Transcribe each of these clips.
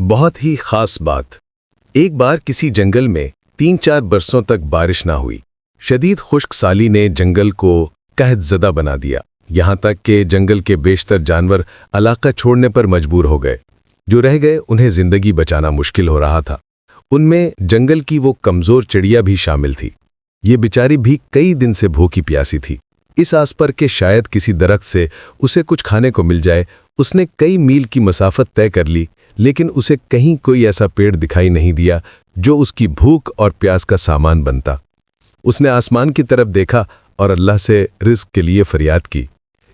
बहुत ही खास बात। एक बार किसी जंगल में 3-4 बरसों तक बारिश ना हुई। शदीद खुश्क साली ने जंगल को कहतज़दा बना दिया, यहाँ तक कि जंगल के बेशतर जानवर इलाका छोड़ने पर मजबूर हो गए। जो रह गए उन्हें जिंदगी बचाना मुश्किल हो रहा था। उनमें जंगल की वो कमज़ोर चिड़िया भी शामिल थी। ये बेचारी भी कई दिन से भूखी प्यासी थी। इस आस पर कि शायद किसी दरख्त से उसे कुछ खाने को मिल जाए, उसने कई मील की मसाफत तय कर ली, लेकिन उसे कहीं कोई ऐसा पेड़ दिखाई नहीं दिया जो उसकी भूख और प्यास का सामान बनता। उसने आसमान की तरफ देखा और अल्लाह से रिज़्क़ के लिए फरियाद की।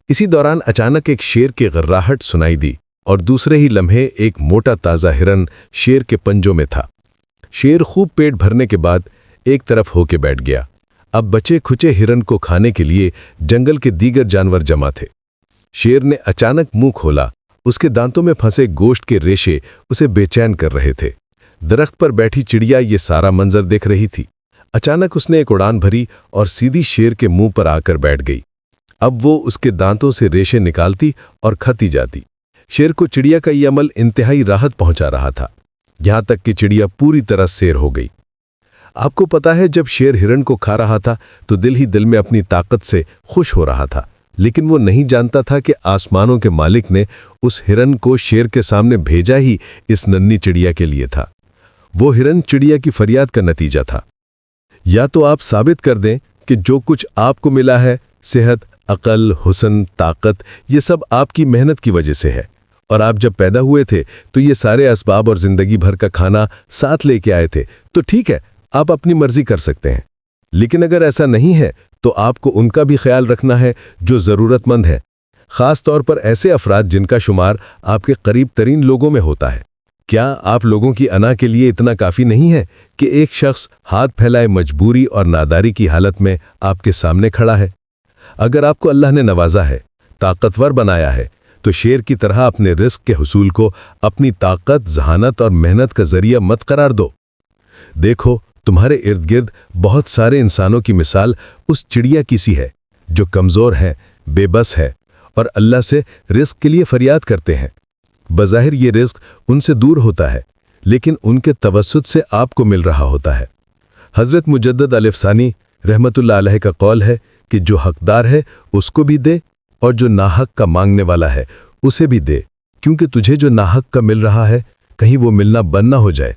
इसी दौरान अचानक एक शेर की गर्राहट सुनाई दी और दूसरे ही लम्हे एक मोटा ताज़ा हिरन शेर के पंजों में था। शेर खूब पेट भरने के बाद एक तरफ होके बैठ गया। अब बचे खुचे हिरन को खाने के लिए जंगल के दीगर जानवर जमा थे। शेर ने अचानक मुंह खोला। उसके दांतों में फंसे गोश्त के रेशे उसे बेचैन कर रहे थे। दरख्त पर बैठी चिड़िया ये सारा मंजर देख रही थी। अचानक उसने एक उड़ान भरी और सीधी शेर के मुंह पर आकर बैठ गई। अब वो उसके दांतों से रेशे निकालती और खाती जाती। शेर को चिड़िया का यह अमल इंतहाई राहत पहुंचा रहा था, यहां तक कि चिड़िया पूरी तरह सैर हो गई। आपको पता है, जब शेर हिरन को खा रहा था तो दिल ही दिल में अपनी ताकत से खुश हो रहा था, लेकिन वो नहीं जानता था कि आसमानों के मालिक ने उस हिरन को शेर के सामने भेजा ही इस नन्ही चिड़िया के लिए था। वो हिरन चिड़िया की फरियाद का नतीजा था। या तो आप साबित कर दें कि जो कुछ आपको मिला है, सेहत, अकल, हुस्न, ताकत, ये सब आपकी मेहनत की वजह से है, और आप जब पैदा हुए थे तो ये सारे असबाब और जिंदगी भर का खाना साथ लेके आए थे, तो ठीक है, आप अपनी मर्जी कर सकते हैं। लेकिन अगर ऐसा नहीं है तो आपको उनका भी ख्याल रखना है जो ज़रूरतमंद है, ख़ास तौर पर ऐसे अफराद जिनका शुमार आपके करीब तरीन लोगों में होता है। क्या आप लोगों की अना के लिए इतना काफ़ी नहीं है कि एक शख्स हाथ फैलाए मजबूरी और नादारी की हालत में आपके सामने खड़ा है? अगर आपको अल्लाह ने नवाजा है, ताकतवर बनाया है, तो शेर की तरह अपने रिस्क के हुसूल को अपनी ताकत, जहानत और मेहनत का जरिया मत करार दो। देखो, तुम्हारे इर्द गिर्द बहुत सारे इंसानों की मिसाल उस चिड़िया की सी है जो कमज़ोर है, बेबस है और अल्लाह से रिस्क के लिए फरियाद करते हैं। बज़ाहिर ये रिस्क उनसे दूर होता है, लेकिन उनके तवस्सुत से आपको मिल रहा होता है। हज़रत मुजद्दद अल-अफ़सानी रहमतुल्लाह अलैह का कौल है कि जो हकदार है उसको भी दे और जो नाहक का मांगने वाला है उसे भी दे, क्योंकि तुझे जो नाहक का मिल रहा है कहीं वो मिलना बंद ना हो जाए।